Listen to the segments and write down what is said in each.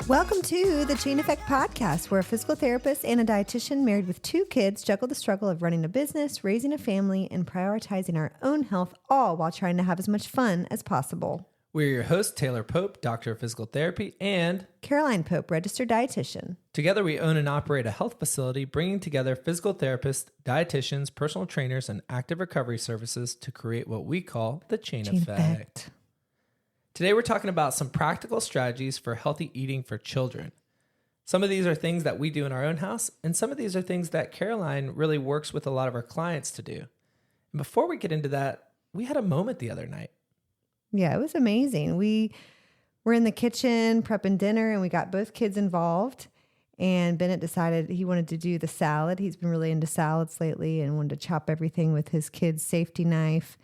Welcome to the Chain Effect Podcast, where a physical therapist and a dietitian married with 2 kids juggle the struggle of running a business, raising a family, and prioritizing our own health, all while trying to have as much fun as possible. We're your hosts, Taylor Pope, Doctor of Physical Therapy, and Caroline Pope, registered dietitian. Together we own and operate a health facility bringing together physical therapists, dietitians, personal trainers, and active recovery services to create what we call the Chain Effect. Today we're talking about some practical strategies for healthy eating for children. Some of these are things that we do in our own house, and some of these are things that Caroline really works with a lot of our clients to do. And before we get into that, we had a moment the other night. Yeah, it was amazing. We were in the kitchen prepping dinner, and we got both kids involved. And Bennett decided he wanted to do the salad. He's been really into salads lately and wanted to chop everything with his kid's safety knife.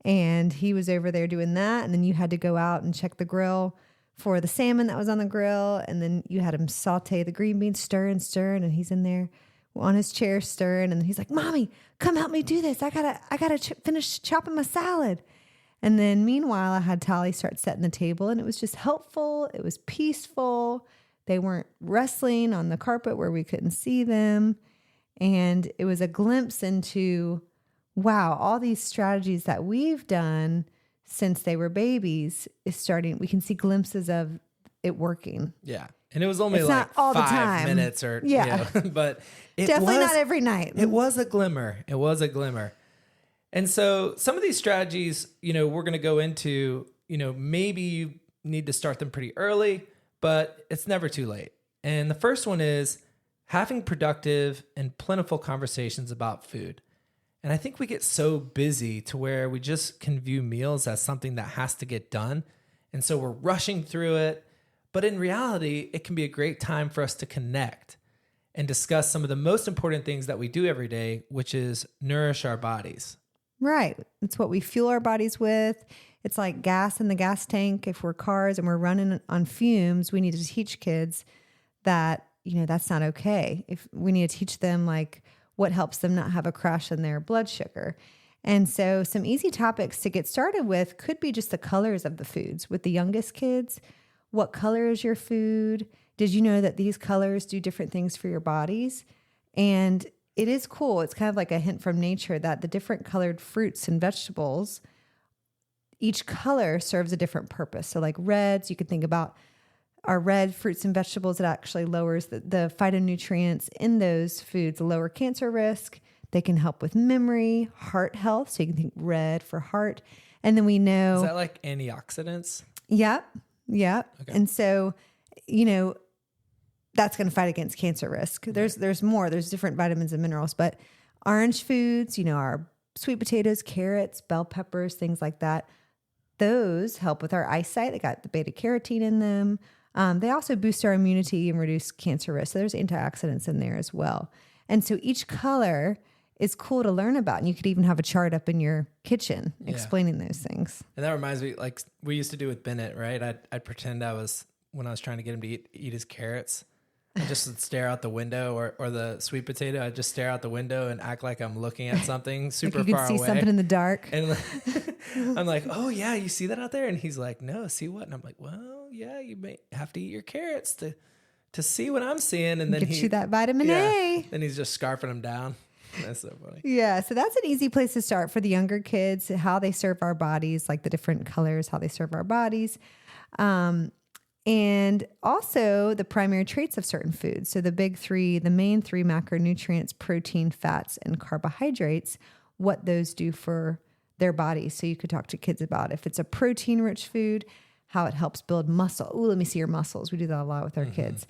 And he was over there doing that. And then you had to go out and check the grill for the salmon that was on the grill. And then you had him saute the green beans, stir and stir. And he's in there on his chair stirring. And he's like, "Mommy, come help me do this. I gotta finish chopping my salad." And then meanwhile, I had Tally start setting the table, and it was just helpful. It was peaceful. They weren't wrestling on the carpet where we couldn't see them. And it was a glimpse into, wow, all these strategies that we've done since they were babies is starting. We can see glimpses of it working. Yeah. And it was only it's like not all 5 the time. minutes or, but it definitely was, not every night. It was a glimmer. It was a glimmer. And so some of these strategies, we're going to go into, maybe you need to start them pretty early, but it's never too late. And the first one is having productive and plentiful conversations about food. And I think we get so busy to where we just can view meals as something that has to get done. And so we're rushing through it. But in reality, it can be a great time for us to connect and discuss some of the most important things that we do every day, which is nourish our bodies. Right. It's what we fuel our bodies with. It's like gas in the gas tank. If we're cars and we're running on fumes, we need to teach kids that, that's not okay. If we need to teach them like what helps them not have a crash in their blood sugar. And so some easy topics to get started with could be just the colors of the foods. With the youngest kids, what color is your food? Did you know that these colors do different things for your bodies? And it is cool. It's kind of like a hint from nature that the different colored fruits and vegetables, each color serves a different purpose. So like reds, you could think about our red fruits and vegetables. It actually lowers the phytonutrients in those foods, lower cancer risk. They can help with memory, heart health. So you can think red for heart. And then we know... Is that like antioxidants? Yep. Okay. And so, that's going to fight against cancer risk. There's more. There's different vitamins and minerals. But orange foods, our sweet potatoes, carrots, bell peppers, things like that, those help with our eyesight. They got the beta carotene in them. They also boost our immunity and reduce cancer risk. So there's antioxidants in there as well. And so each color is cool to learn about. And you could even have a chart up in your kitchen explaining those things. And that reminds me, like we used to do with Bennett, right? I'd pretend when I was trying to get him to eat his carrots, I just would stare out the window or the sweet potato. I'd just stare out the window and act like I'm looking at something super like you far could see away. Something in the dark. And I'm like, "Oh yeah, you see that out there?" And he's like, "No, see what?" And I'm like, "Well, yeah, you may have to eat your carrots to see what I'm seeing." And then get you that vitamin A. Then he's just scarfing them down. That's so funny. Yeah, so that's an easy place to start for the younger kids, how they serve our bodies, like the different colors, how they serve our bodies. And also the primary traits of certain foods. So the main three macronutrients, protein, fats, and carbohydrates, what those do for their bodies. So you could talk to kids about if it's a protein-rich food, how it helps build muscle. Ooh, let me see your muscles. We do that a lot with our kids.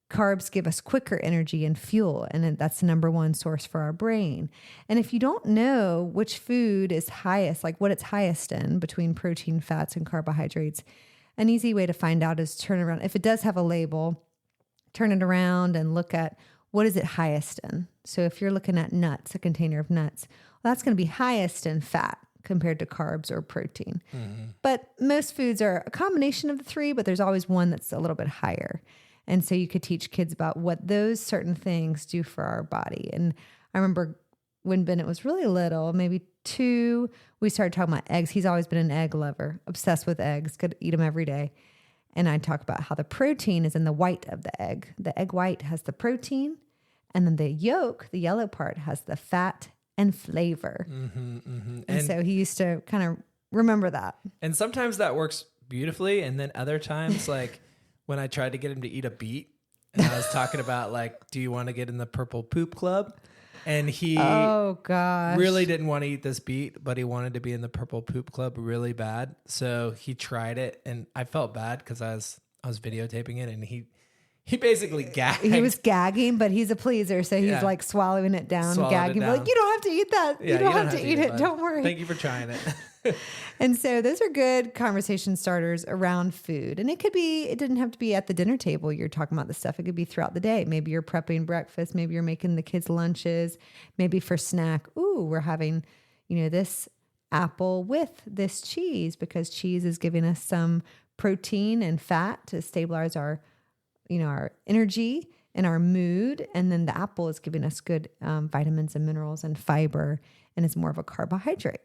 Carbs give us quicker energy and fuel, and that's the number one source for our brain. And if you don't know which food is highest, like what it's highest in between protein, fats, and carbohydrates, an easy way to find out is turn around. If it does have a label, turn it around and look at what is it highest in. So if you're looking at nuts, a container of nuts, well, that's going to be highest in fat compared to carbs or protein. Mm-hmm. But most foods are a combination of the three, but there's always one that's a little bit higher. And so you could teach kids about what those certain things do for our body. And I remember when Bennett was really little, maybe 2, we started talking about eggs. He's always been an egg lover, obsessed with eggs, could eat them every day. And I talk about how the protein is in the white of the egg. The egg white has the protein, and then the yolk, the yellow part, has the fat and flavor. And so he used to kind of remember that. And sometimes that works beautifully. And then other times, like when I tried to get him to eat a beet, and I was talking about like, do you want to get in the purple poop club? And he really didn't want to eat this beet, but he wanted to be in the purple poop club really bad. So he tried it, and I felt bad because I was videotaping it, and he basically gagged. He was gagging, but he's a pleaser, so he's like swallowing it down, gagging. Like, you don't have to eat that. Yeah, you don't have to eat it. Don't worry. Thank you for trying it. And so those are good conversation starters around food. And it didn't have to be at the dinner table. You're talking about this stuff. It could be throughout the day. Maybe you're prepping breakfast. Maybe you're making the kids lunches. Maybe for snack, we're having, this apple with this cheese, because cheese is giving us some protein and fat to stabilize our energy and our mood. And then the apple is giving us good vitamins and minerals and fiber, and it's more of a carbohydrate.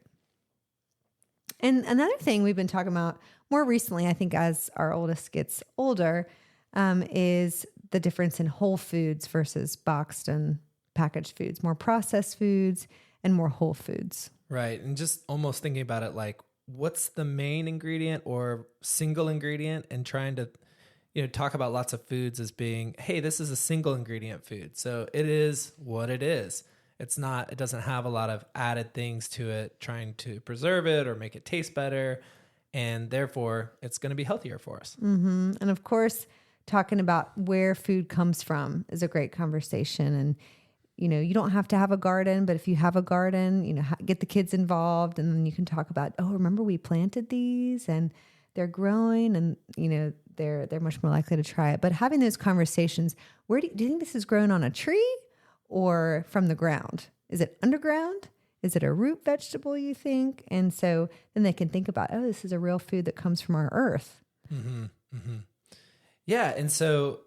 And another thing we've been talking about more recently, I think as our oldest gets older, is the difference in whole foods versus boxed and packaged foods, more processed foods and more whole foods. Right. And just almost thinking about it like, what's the main ingredient or single ingredient, and trying to, talk about lots of foods as being, hey, this is a single ingredient food. So it is what it is. It doesn't have a lot of added things to it, trying to preserve it or make it taste better. And therefore, it's going to be healthier for us. Mm-hmm. And of course, talking about where food comes from is a great conversation. And, you don't have to have a garden, but if you have a garden, get the kids involved, and then you can talk about, remember we planted these and they're growing, and, they're much more likely to try it. But having those conversations, do you think this is grown on a tree or from the ground? Is it underground? Is it a root vegetable, you think? And so then they can think about, this is a real food that comes from our earth. Mm-hmm, mm-hmm. Yeah. And so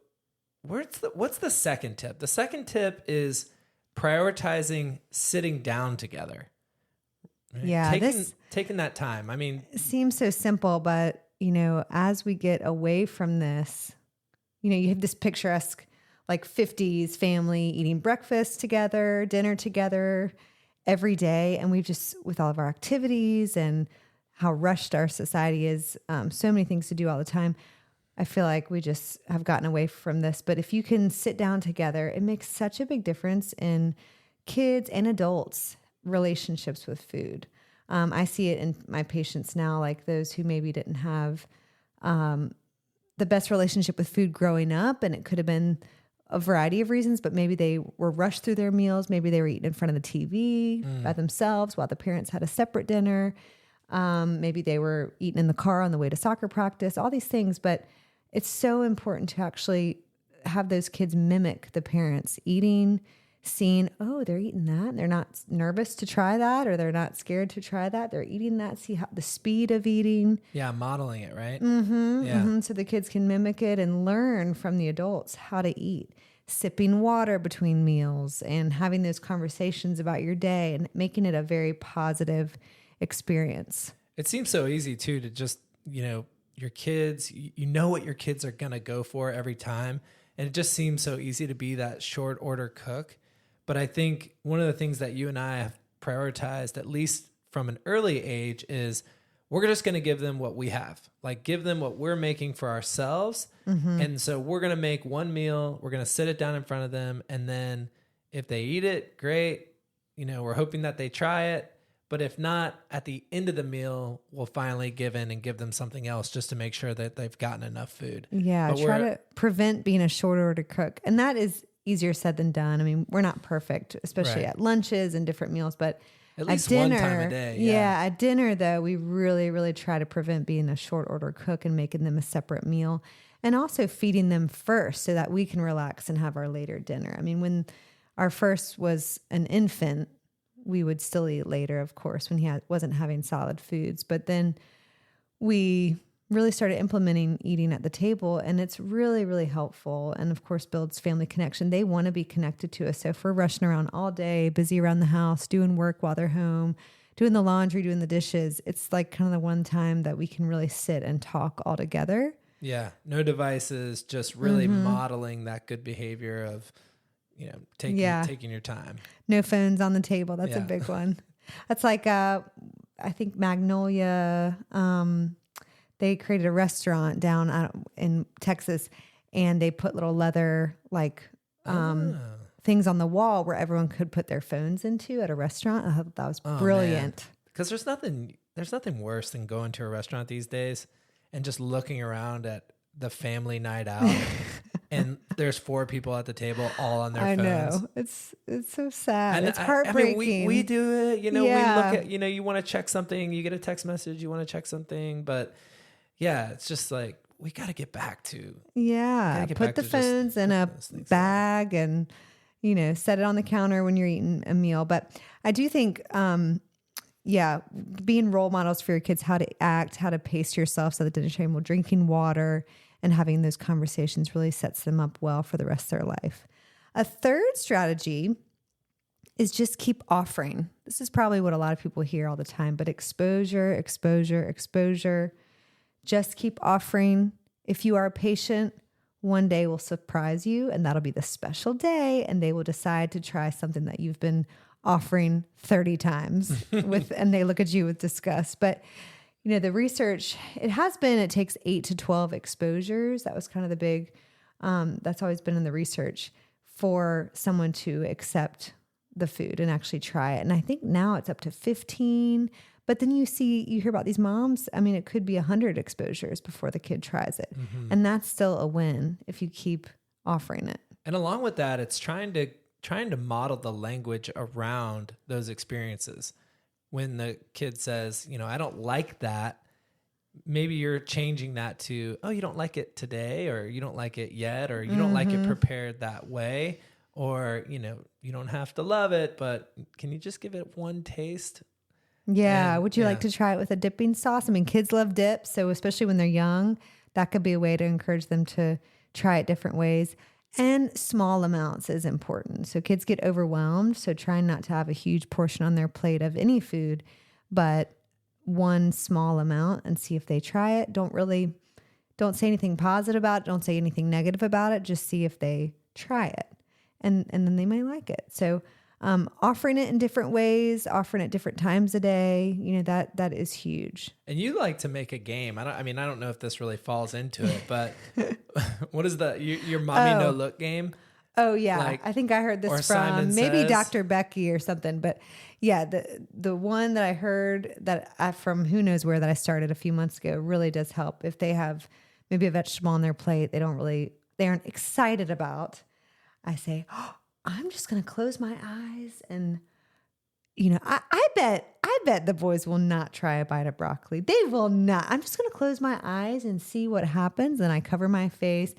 what's the second tip? The second tip is prioritizing sitting down together. Right? Yeah. Taking that time. I mean, it seems so simple, but as we get away from this, you have this picturesque like 50s family eating breakfast together, dinner together every day. And we've just, with all of our activities and how rushed our society is, so many things to do all the time, I feel like we just have gotten away from this. But if you can sit down together, it makes such a big difference in kids and adults' relationships with food. I see it in my patients now, like those who maybe didn't have the best relationship with food growing up, and it could have been a variety of reasons, but maybe they were rushed through their meals. Maybe they were eating in front of the TV by themselves while the parents had a separate dinner. Maybe they were eating in the car on the way to soccer practice, all these things. But it's so important to actually have those kids mimic the parents eating, seeing, they're eating that. They're not nervous to try that, or they're not scared to try that. They're eating that, see how the speed of eating. Yeah, modeling it, right? Mm-hmm, yeah. Mm-hmm. So the kids can mimic it and learn from the adults how to eat. Sipping water between meals and having those conversations about your day and making it a very positive experience. It seems so easy too to just, your kids, what your kids are going to go for every time. And it just seems so easy to be that short order cook. But I think one of the things that you and I have prioritized, at least from an early age, is we're just going to give them what we have, like give them what we're making for ourselves. Mm-hmm. And so we're going to make one meal. We're going to sit it down in front of them. And then if they eat it, great. We're hoping that they try it. But if not, at the end of the meal, we'll finally give in and give them something else just to make sure that they've gotten enough food. Yeah, try to prevent being a short order cook. And that is easier said than done. I mean, we're not perfect, especially at lunches and different meals, but at least dinner, one time a day. Yeah, at dinner, though, we really, really try to prevent being a short order cook and making them a separate meal, and also feeding them first so that we can relax and have our later dinner. I mean, when our first was an infant, we would still eat later, of course, when he wasn't having solid foods. But then we really started implementing eating at the table, and it's really, really helpful. And of course, builds family connection. They want to be connected to us. So if we're rushing around all day, busy around the house, doing work while they're home, doing the laundry, doing the dishes, it's like kind of the one time that we can really sit and talk all together. Yeah. No devices, just really modeling that good behavior of, taking your time. No phones on the table. That's a big one. That's like, I think Magnolia, they created a restaurant down in Texas, and they put little leather, things on the wall where everyone could put their phones into at a restaurant. I thought that was brilliant. Because there's nothing worse than going to a restaurant these days and just looking around at the family night out and there's 4 people at the table all on their phones. I know. It's so sad. And it's heartbreaking. I mean, we do it, we look at, you want to check something, you get a text message, you want to check something, but it's just like, we got to get back to. Yeah. Put the phones in a bag and, set it on the counter when you're eating a meal. But I do think, being role models for your kids, how to act, how to pace yourself at the dinner table, drinking water, and having those conversations really sets them up well for the rest of their life. A third strategy is just keep offering. This is probably what a lot of people hear all the time, but exposure. Just keep offering. If you are patient, one day will surprise you, and that'll be the special day, and they will decide to try something that you've been offering 30 times and they look at you with disgust. But, the research, it takes 8 to 12 exposures. That was kind of the big, that's always been in the research for someone to accept the food and actually try it. And I think now it's up to 15, but then you hear about these moms. I mean, it could be 100 exposures before the kid tries it. And that's still a win if you keep offering it. And along with that, it's trying to model the language around those experiences. When the kid says, I don't like that, maybe you're changing that to, oh, you don't like it today, or you don't like it yet, or you don't like it prepared that way, or, you don't have to love it, but can you just give it one taste? Yeah. Would you like to try it with a dipping sauce? I mean, kids love dip. So especially when they're young, that could be a way to encourage them to try it different ways. And small amounts is important. So kids get overwhelmed. So try not to have a huge portion on their plate of any food, but one small amount, and see if they try it. Don't say anything positive about it. Don't say anything negative about it. Just see if they try it. And then they might like it. So offering it in different ways, offering it different times a day, that is huge. And you like to make a game. I don't know if this really falls into it, but what is your mommy no look game? Oh yeah. I think I heard this from maybe Dr. Becky or something, but yeah, the one that I heard from who knows where that I started a few months ago really does help. If they have maybe a vegetable on their plate they aren't excited about, I say, I'm just going to close my eyes and, I bet the boys will not try a bite of broccoli. They will not. I'm just going to close my eyes and see what happens. And I cover my face,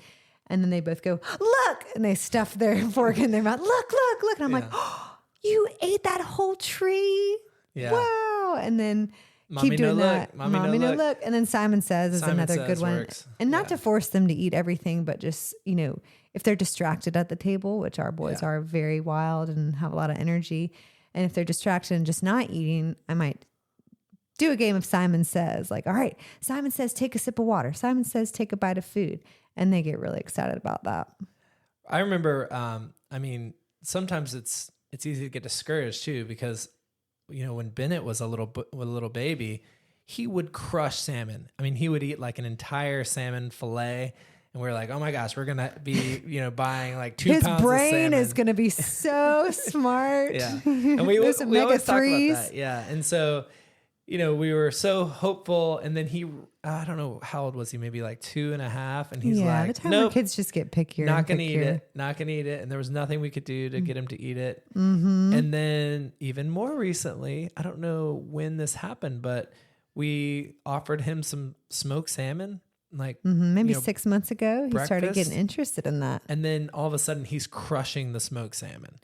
and then they both go, look, and they stuff their fork in their mouth. Look. And I'm like, oh, you ate that whole tree. Yeah. Wow. And then keep doing that. Mommy no look. And then Simon Says is another good one. Works. And not to force them to eat everything, but just, if they're distracted at the table, which our boys are very wild and have a lot of energy, and if they're distracted and just not eating, I might do a game of Simon Says, like, all right, Simon Says, take a sip of water. Simon Says, take a bite of food. And they get really excited about that. I remember, sometimes it's easy to get discouraged too, because, when Bennett was a little baby, he would crush salmon. I mean, he would eat like an entire salmon fillet. And we're like, oh my gosh, we're going to be, buying like 2 pounds of salmon. His brain is going to be so smart. Yeah. And we always talk about that. Yeah. And so, we were so hopeful. And then I don't know, how old was he? Maybe like 2.5. And he's like, the time where kids just get pickier. Not going to eat it. Not going to eat it. And there was nothing we could do to get him to eat it. Mm-hmm. And then even more recently, I don't know when this happened, but we offered him some smoked salmon. Like maybe 6 months ago, he started getting interested in that. And then all of a sudden he's crushing the smoked salmon.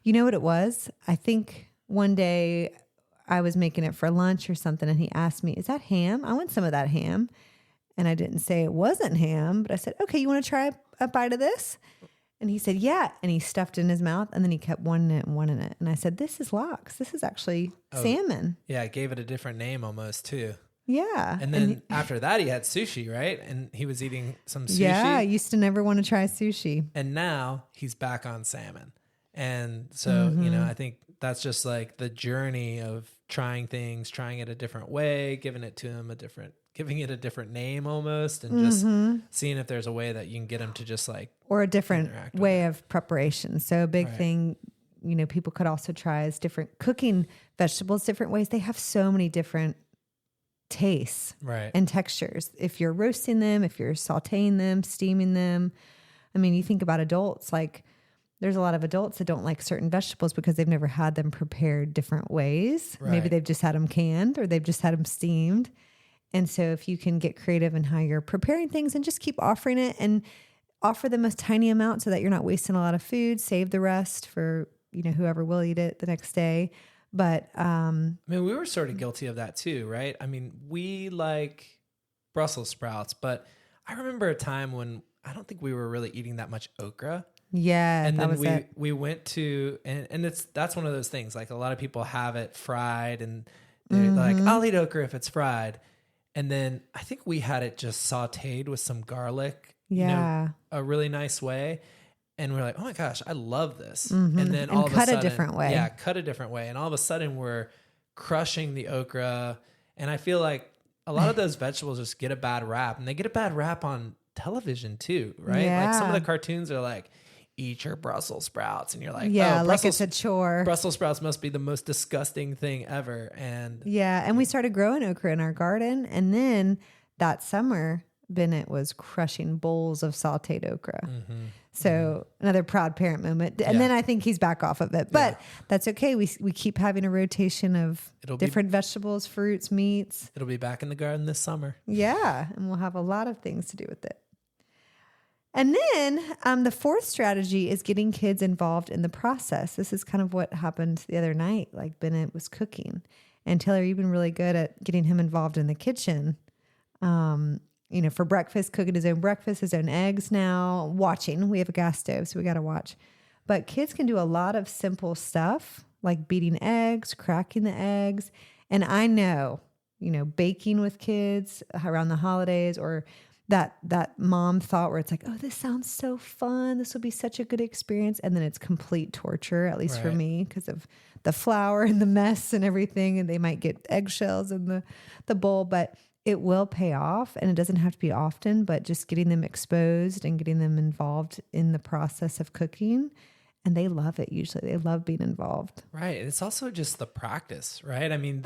You know what it was? I think one day I was making it for lunch or something, and he asked me, is that ham? I want some of that ham. And I didn't say it wasn't ham, but I said, okay, you want to try a bite of this? And he said, yeah. And he stuffed it in his mouth, and then he kept one in it and one in it. And I said, this is lox. This is actually salmon. Yeah, I gave it a different name almost too. Yeah. And then after that, he had sushi, right? And he was eating some sushi. Yeah, I used to never want to try sushi. And now he's back on salmon. And so, you know, I think that's just like the journey of trying things, trying it a different way, giving it a different name almost, and just seeing if there's a way that you can get him to just like, or a different way of preparation. So a big thing, you know, people could also try is different cooking vegetables, different ways. They have so many different tastes and textures. If you're roasting them, if you're sauteing them, steaming them. I mean, you think about adults, like there's a lot of adults that don't like certain vegetables because they've never had them prepared different ways. Maybe they've just had them canned or they've just had them steamed. And so if you can get creative in how you're preparing things and just keep offering it and offer them a tiny amount so that you're not wasting a lot of food, save the rest for, you know, whoever will eat it the next day. But I mean, we were sort of guilty of that too, right? I mean, we like Brussels sprouts, but I remember a time when I don't think we were really eating that much okra. Yeah. And then we went to, and that's one of those things, like a lot of people have it fried and they're like, I'll eat okra if it's fried. And then I think we had it just sauteed with some garlic, you know, a really nice way. And we're like, oh my gosh, I love this. And then all of a sudden, cut a different way. Yeah, cut a different way. And all of a sudden we're crushing the okra. And I feel like a lot of those vegetables just get a bad rap, and they get a bad rap on television too, right? Yeah. Like some of the cartoons are like, eat your Brussels sprouts. And you're like, yeah, oh, like it's a chore. Brussels sprouts must be the most disgusting thing ever. And yeah. And we started growing okra in our garden. And then that summer, Bennett was crushing bowls of sauteed okra. So another proud parent moment. And then I think he's back off of it, but that's okay. We keep having a rotation of different vegetables, fruits, meats. It'll be back in the garden this summer. Yeah. And we'll have a lot of things to do with it. And then the fourth strategy is getting kids involved in the process. This is kind of what happened the other night. Like Bennett was cooking, and Taylor, you've been really good at getting him involved in the kitchen. You know, for breakfast, cooking his own breakfast, his own eggs now, watching. We have a gas stove, so we got to watch. But kids can do a lot of simple stuff like beating eggs, cracking the eggs. And I know, you know, baking with kids around the holidays, or that mom thought where it's like, oh, this sounds so fun. This will be such a good experience. And then it's complete torture, at least for me, because of the flour and the mess and everything. And they might get eggshells in the bowl, but it will pay off, and it doesn't have to be often, but just getting them exposed and getting them involved in the process of cooking. And they love it. Usually they love being involved. Right. It's also just the practice, right? I mean,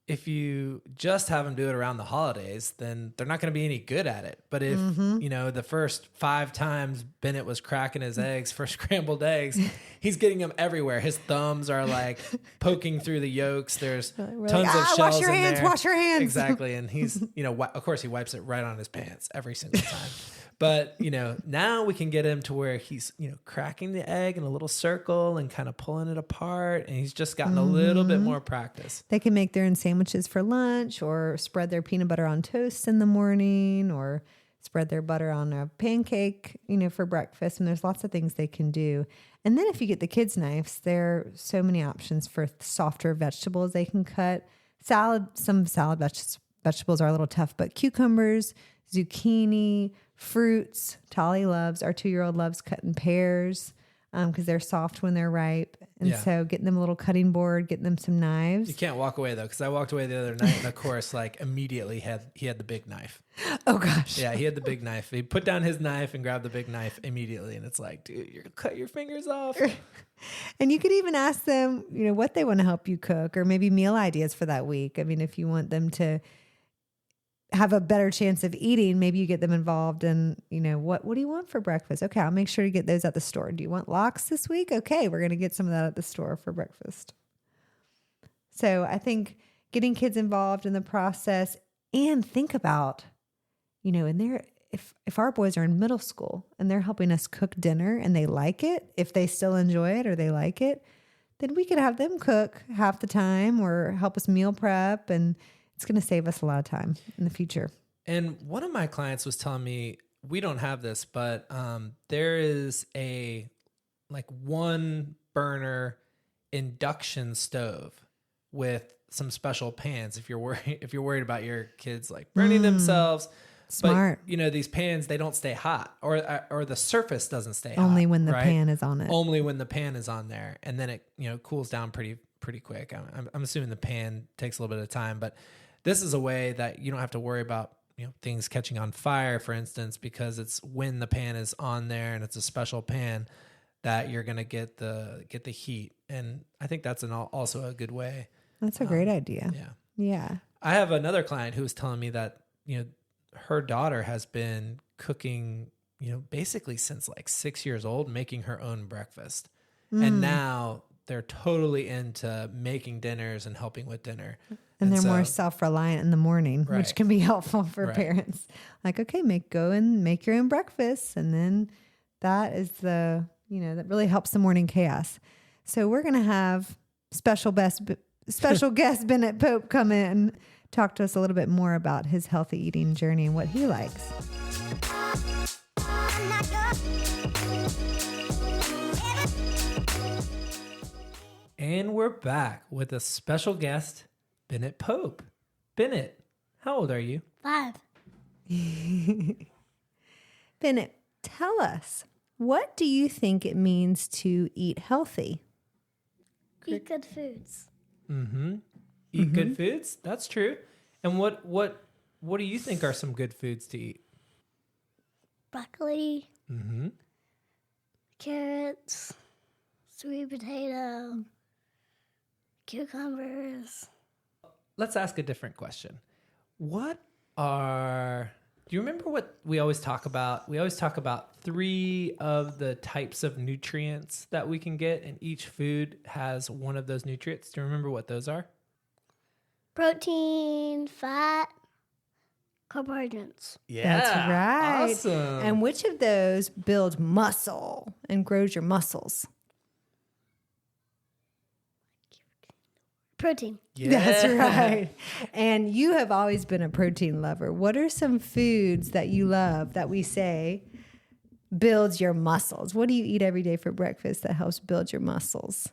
if you just have them do it around the holidays, then they're not going to be any good at it. But if, you know, the first 5 times Bennett was cracking his eggs for scrambled eggs, he's getting them everywhere. His thumbs are like poking through the yolks. There's tons of shells wash your in hands, there. wash your hands. Exactly. And he's, you know, of course he wipes it right on his pants every single time. But, you know, now we can get him to where he's, you know, cracking the egg in a little circle and kind of pulling it apart. And he's just gotten a little bit more practice. They can make their own sandwiches for lunch, or spread their peanut butter on toast in the morning, or spread their butter on a pancake, you know, for breakfast. And there's lots of things they can do. And then if you get the kids' knives, there are so many options for softer vegetables they can cut. Some salad vegetables are a little tough, but cucumbers, zucchini, fruits. Tolly loves, our 2-year-old loves cutting pears because they're soft when they're ripe. And so getting them a little cutting board, getting them some knives. You can't walk away though, because I walked away the other night and of course, like immediately he had the big knife. Oh gosh. Yeah, he had the big knife. He put down his knife and grabbed the big knife immediately. And it's like, dude, you're gonna cut your fingers off. And you could even ask them, you know, what they want to help you cook, or maybe meal ideas for that week. I mean, if you want them to have a better chance of eating, maybe you get them involved in, you know, what do you want for breakfast? Okay, I'll make sure to get those at the store. Do you want lox this week? Okay, we're going to get some of that at the store for breakfast. So I think getting kids involved in the process, and think about, you know, if our boys are in middle school and they're helping us cook dinner and they like it, if they still enjoy it or they like it, then we could have them cook half the time or help us meal prep, and it's going to save us a lot of time in the future. And one of my clients was telling me, we don't have this, but there is a 1 burner induction stove with some special pans if you're worried about your kids like burning themselves. Smart. But these pans, they don't stay hot, or the surface doesn't stay hot. Only when the right? pan is on it. Only when the pan is on there, and then it cools down pretty quick. I'm assuming the pan takes a little bit of time, but this is a way that you don't have to worry about things catching on fire, for instance, because it's when the pan is on there and it's a special pan that you're gonna get the heat. And I think that's also a good way. That's a great idea. Yeah. Yeah. I have another client who was telling me that her daughter has been cooking, basically since like 6 years old, making her own breakfast. And now they're totally into making dinners and helping with dinner. And they're more self-reliant in the morning, Right. which can be helpful for Right. parents. Like, okay, go and make your own breakfast. And then that is that really helps the morning chaos. So we're going to have special guest Bennett Pope come in, talk to us a little bit more about his healthy eating journey and what he likes. And we're back with a special guest, Bennett Pope. Bennett, how old are you? 5. Bennett, tell us, what do you think it means to eat healthy? Eat good foods. Mm-hmm. Eat good foods? That's true. And what do you think are some good foods to eat? Broccoli, Mm-hmm. carrots, sweet potato, cucumbers. Let's ask a different question. Do you remember what we always talk about? We always talk about 3 of the types of nutrients that we can get, and each food has one of those nutrients. Do you remember what those are? Protein, fat, carbohydrates. Yeah. That's right. Awesome. And which of those builds muscle and grows your muscles? Protein. yeah. That's right. And you have always been a protein lover. What are some foods that you love that we say builds your muscles? What do you eat every day for breakfast that helps build your muscles?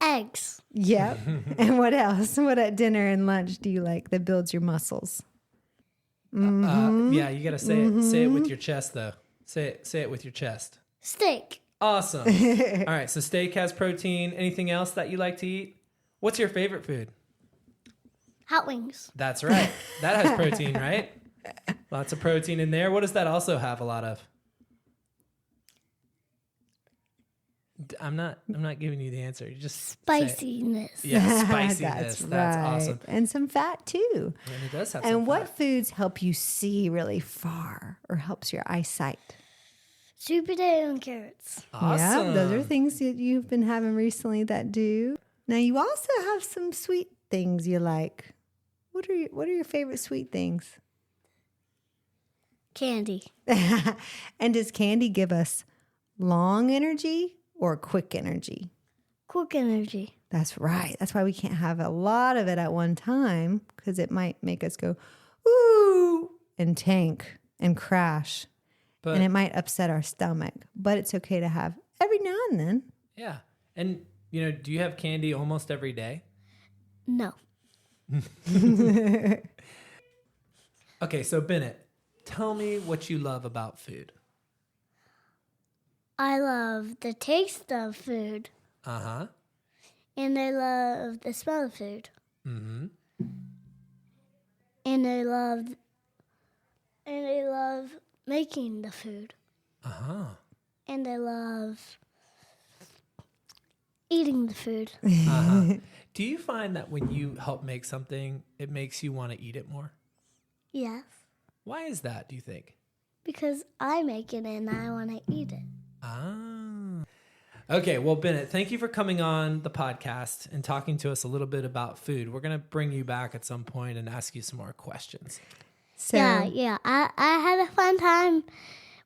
Eggs. Yep. And what else? What at dinner and lunch do you like that builds your muscles? Yeah, you got to say it. Say it with your chest, though. Say it with your chest. Steak. Awesome. All right, so steak has protein. Anything else that you like to eat? What's your favorite food? Hot wings. That's right. That has protein, right? Lots of protein in there. What does that also have a lot of? I'm not giving you the answer. You just say it. Spiciness. Yeah, spiciness. That's right. awesome. And some fat too. And it does have some And what fat. foods help you see really far or helps your eyesight? Sweet potato and carrots. Awesome. Yeah, those are things that you've been having recently that do. Now you also have some sweet things you like. What are your favorite sweet things? Candy. And does candy give us long energy or quick energy? Quick energy. That's right. That's why we can't have a lot of it at one time, because it might make us go, ooh, and tank and crash. But And it might upset our stomach. But it's okay to have every now and then. yeah. And do you have candy almost every day? No. Okay, so Bennett, tell me what you love about food. I love the taste of food. Uh-huh. And I love the smell of food. Mm-hmm. And I love making the food. Uh-huh. And I love eating the food. Uh-huh. Do you find that when you help make something, it makes you want to eat it more? Yes. Why is that, do you think? Because I make it and I want to eat it. Ah. Okay, well, Bennett, thank you for coming on the podcast and talking to us a little bit about food. We're going to bring you back at some point and ask you some more questions. So, Yeah. I had a fun time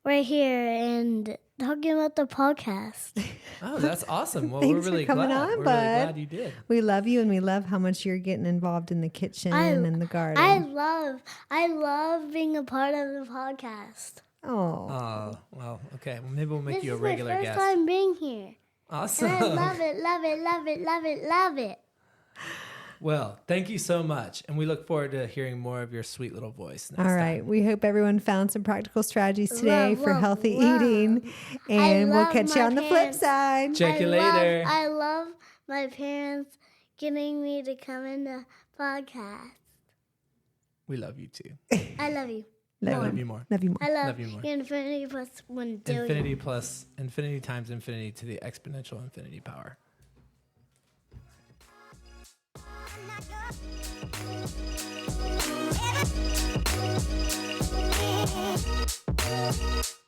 right here and talking about the podcast. Oh, that's awesome. Well, Thanks we're for really coming glad. on, We're really bud. glad you did. we love you and we love how much you're getting involved in the kitchen and the garden. I love being a part of the podcast. Oh, Oh, well, okay. Well, maybe we'll make This you a is regular my first guest. time being here. Awesome. And I love it, love it, love it, love it, love it. Well, thank you so much. And we look forward to hearing more of your sweet little voice next All right. time. We hope everyone found some practical strategies today Love, for love, healthy love. eating. And we'll love catch you my on the flip parents. side. Check you later. I love my parents getting me to come in the podcast. We love you too. I love you. Love you more. Love you more. I love, Love you more. infinity plus 1 billion. Infinity plus infinity times infinity to the exponential infinity power. Ever.